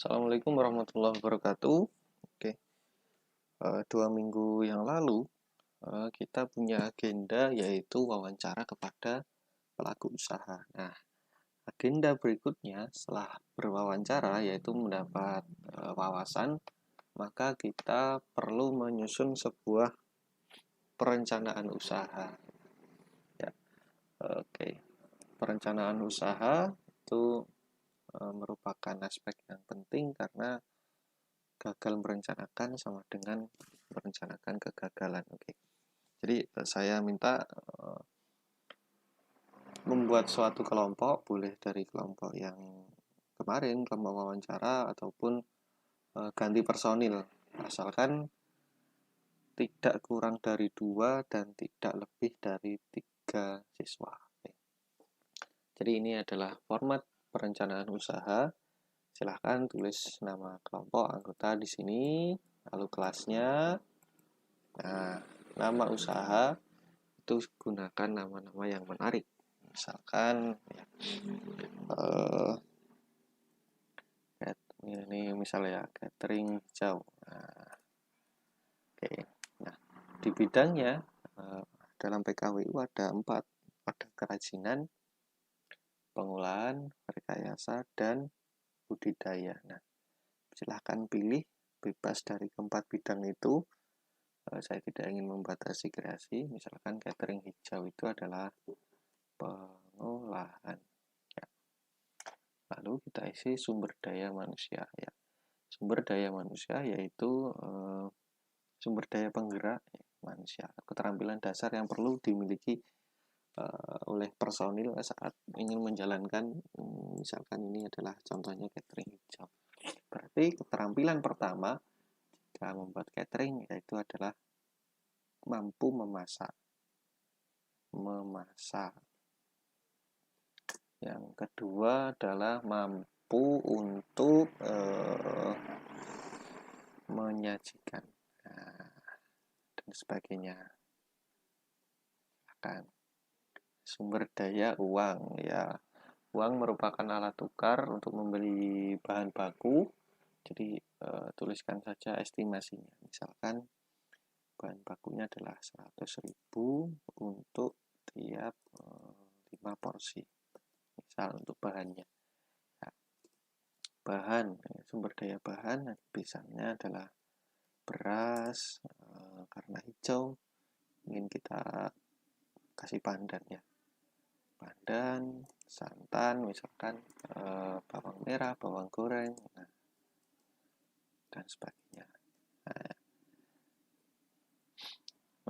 Assalamualaikum warahmatullahi wabarakatuh. Oke, 2 minggu yang lalu kita punya agenda yaitu wawancara kepada pelaku usaha. Nah, agenda berikutnya setelah berwawancara yaitu mendapat wawasan, maka kita perlu menyusun sebuah perencanaan usaha. Ya, oke. Perencanaan usaha itu merupakan aspek yang penting karena gagal merencanakan sama dengan merencanakan kegagalan. Oke. Jadi saya minta membuat suatu kelompok, boleh dari kelompok yang kemarin, kelompok wawancara, ataupun ganti personil, asalkan tidak kurang dari 2 dan tidak lebih dari 3 siswa. Oke. Jadi ini adalah format perencanaan usaha. Silahkan tulis nama kelompok anggota di sini, lalu kelasnya. Nah, nama usaha itu gunakan nama-nama yang menarik. Misalkan ini misalnya catering hijau. Nah, oke. Nah, di bidangnya dalam PKWU ada 4, ada kerajinan, pengolahan, rekayasa, dan budidaya. Nah, silahkan pilih bebas dari keempat bidang itu. Saya tidak ingin membatasi kreasi. Misalkan catering hijau itu adalah pengolahan. Ya. Lalu kita isi sumber daya manusia. Ya. Sumber daya manusia yaitu sumber daya penggerak manusia, keterampilan dasar yang perlu dimiliki oleh personil saat ingin menjalankan, misalkan ini adalah contohnya catering hijau. Berarti keterampilan pertama jika membuat catering yaitu adalah mampu memasak. Yang kedua adalah mampu untuk menyajikan dan sebagainya. Akan sumber daya uang, ya, uang merupakan alat tukar untuk membeli bahan baku. Jadi tuliskan saja estimasinya. Misalkan bahan bakunya adalah 100.000 untuk tiap 5 porsi. Misal untuk bahannya. Nah, bahan, sumber daya bahan misalnya adalah beras, karena hijau ingin kita kasih pandan, ya, pandan, santan, misalkan bawang merah, bawang goreng, dan sebagainya. Nah,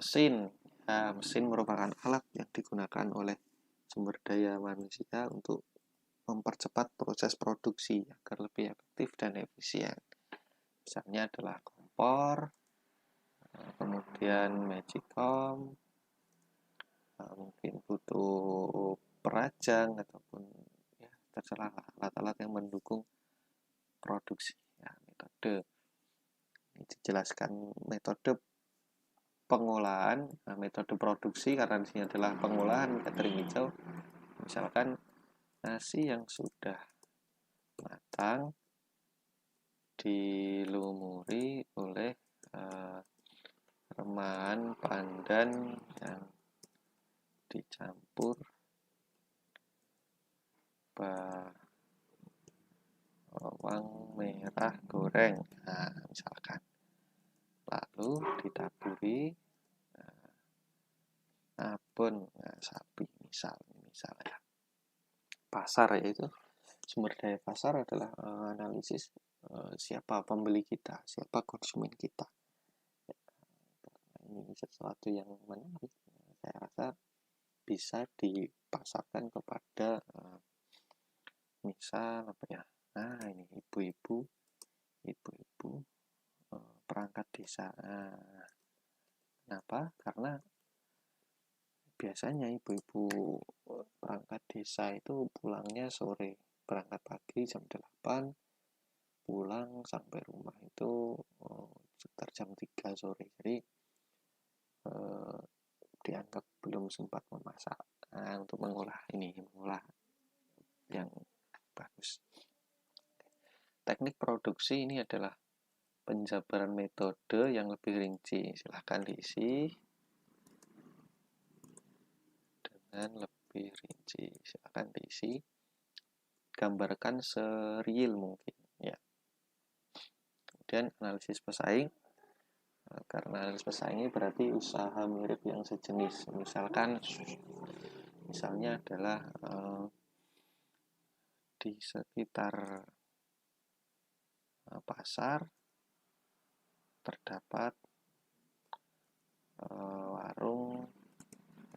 mesin, mesin merupakan alat yang digunakan oleh sumber daya manusia untuk mempercepat proses produksi agar lebih efektif dan efisien. Misalnya adalah kompor, kemudian magicom, mungkin butuh perajang ataupun ya terserah alat-alat yang mendukung produksi. Ya, metode ini dijelaskan metode pengolahan, metode produksi karena di sini adalah pengolahan catering hijau. Misalkan nasi yang sudah matang dilumuri oleh remahan pandan yang dicampur bawang merah goreng, misalkan, lalu ditaburi abon sapi, misalnya. Pasar, yaitu sumber daya pasar adalah analisis siapa pembeli kita, siapa konsumen kita. Ini sesuatu yang menarik, saya rasa bisa dipasarkan kepada misal apa ya, ini ibu-ibu perangkat desa. Kenapa? Karena biasanya ibu-ibu perangkat desa itu pulangnya sore, berangkat pagi jam 8, pulang sampai rumah itu sekitar jam 3 sore. Jadi dianggap belum sempat memasak. Untuk mengolah yang bagus. teknik produksi ini adalah penjabaran metode yang lebih rinci. Silahkan diisi dengan lebih rinci. Silahkan diisi. Gambarkan sereal mungkin. Ya. Kemudian analisis pesaing. Karena analisis pesaing ini berarti usaha mirip yang sejenis. Misalnya adalah di sekitar pasar terdapat warung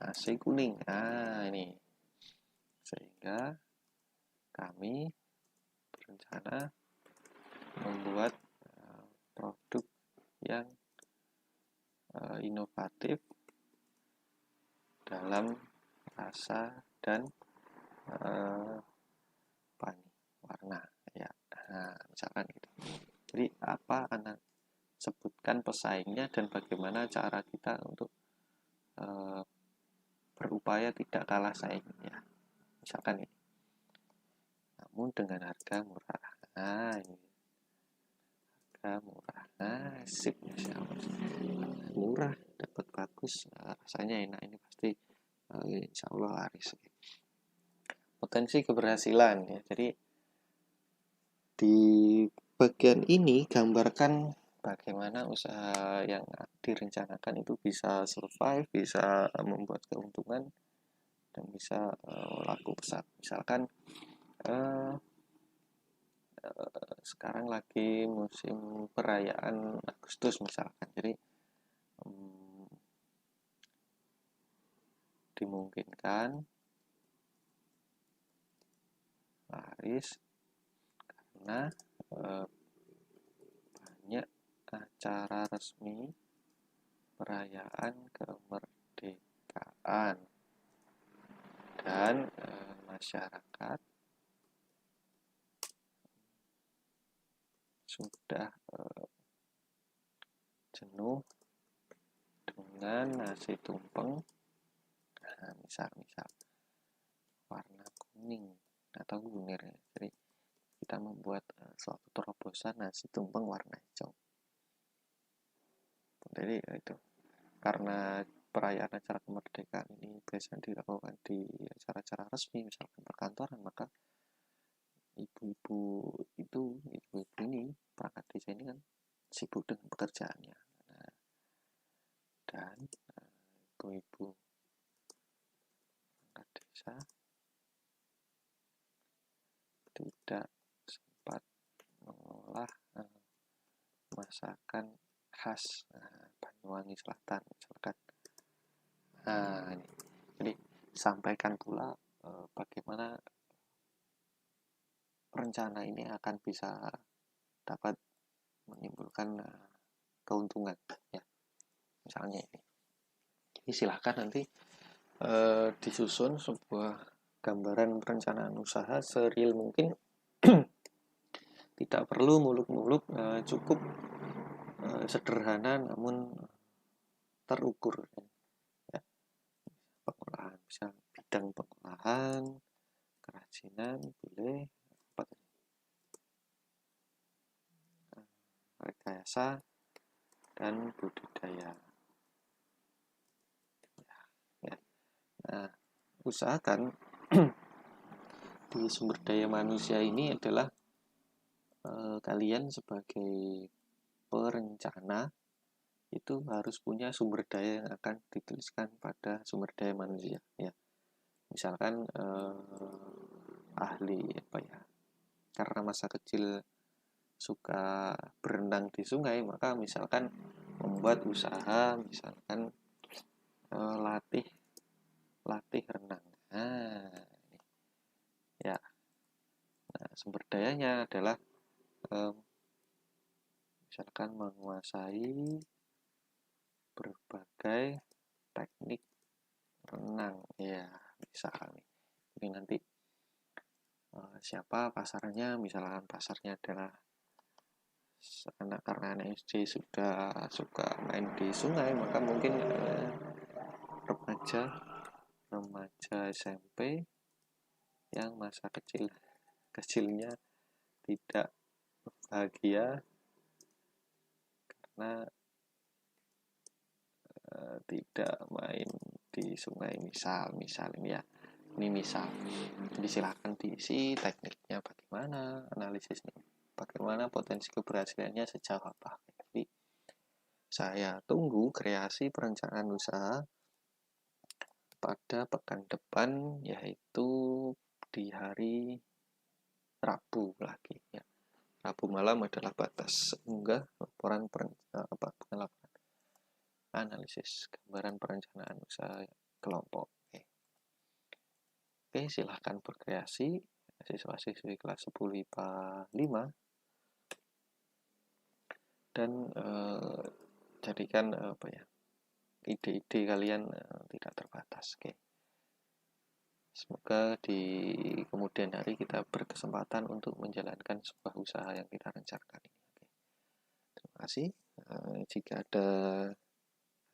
nasi kuning. Nah, ini. Sehingga kami berencana membuat produk yang inovatif dalam rasa dan warna, ya. Nah, misalkan gitu. Jadi apa sebutkan pesaingnya dan bagaimana cara kita untuk berupaya tidak kalah saing, ya. Misalkan ini. Namun dengan harga murah. Nah, ini harga murah. Nah, sip, murah dapat bagus, rasanya enak, ini pasti insya Allah laris. Potensi keberhasilan, ya. Jadi di bagian ini gambarkan bagaimana usaha yang direncanakan itu bisa survive, bisa membuat keuntungan, dan bisa laku besar. Misalkan sekarang lagi musim perayaan Agustus misalkan, jadi dimungkinkan laris karena banyak acara resmi perayaan kemerdekaan dan masyarakat sudah jenuh dengan nasi tumpeng. Nah, misal warna kuning atau kunir, ya. Jadi kita membuat suatu terobosan nasi tumpeng warna hijau. Jadi itu karena perayaan acara kemerdekaan ini biasanya dilakukan di acara-acara resmi, misalkan perkantoran, maka ibu-ibu ini, perangkat desa ini kan sibuk dengan pekerjaannya. Nah, dan ibu-ibu perangkat desa tidak sempat mengolah masakan khas Banyuwangi Selatan misalkan. Nah, ini. Jadi sampaikan pula bagaimana rencana ini akan bisa dapat menimbulkan keuntungan, ya. Misalnya ini. Jadi silahkan nanti disusun sebuah gambaran perencanaan usaha sereal mungkin. Tidak perlu muluk-muluk, cukup sederhana namun terukur, ya. Pengolahan, misal bidang pengolahan, kerajinan, boleh, rekayasa dan budidaya. Ya. Nah, usahakan di sumber daya manusia ini adalah kalian sebagai perencana itu harus punya sumber daya yang akan dituliskan pada sumber daya manusia, ya. Misalkan ahli apa ya, karena masa kecil suka berenang di sungai, maka misalkan membuat usaha misalkan latih renang. Nah, ya. Nah, sumber dayanya adalah misalkan menguasai berbagai teknik renang, ya. Misalkan ini nanti siapa pasarnya, misalkan pasarnya adalah karena anak SD sudah suka main di sungai, maka mungkin remaja SMP yang masa kecilnya tidak bahagia karena tidak main di sungai, misal ini ya, ini misal. Jadi silakan diisi tekniknya bagaimana, analisisnya bagaimana, potensi keberhasilannya sejauh apa. Jadi saya tunggu kreasi perencanaan usaha pada pekan depan, yaitu di hari Rabu lagi ya. Rabu malam adalah batas unggah laporan analisis gambaran perencanaan usaha kelompok. Oke, silahkan berkreasi siswa-siswi kelas 10 IPA 5 dan jadikan ide-ide kalian tidak terbatas. Oke. Semoga di kemudian hari kita berkesempatan untuk menjalankan sebuah usaha yang kita rencanakan ini. Oke. Terima kasih. Jika ada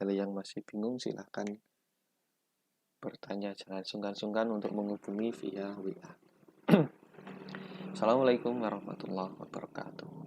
hal yang masih bingung, silahkan bertanya, jangan sungkan-sungkan untuk menghubungi via WA. Assalamualaikum warahmatullahi wabarakatuh.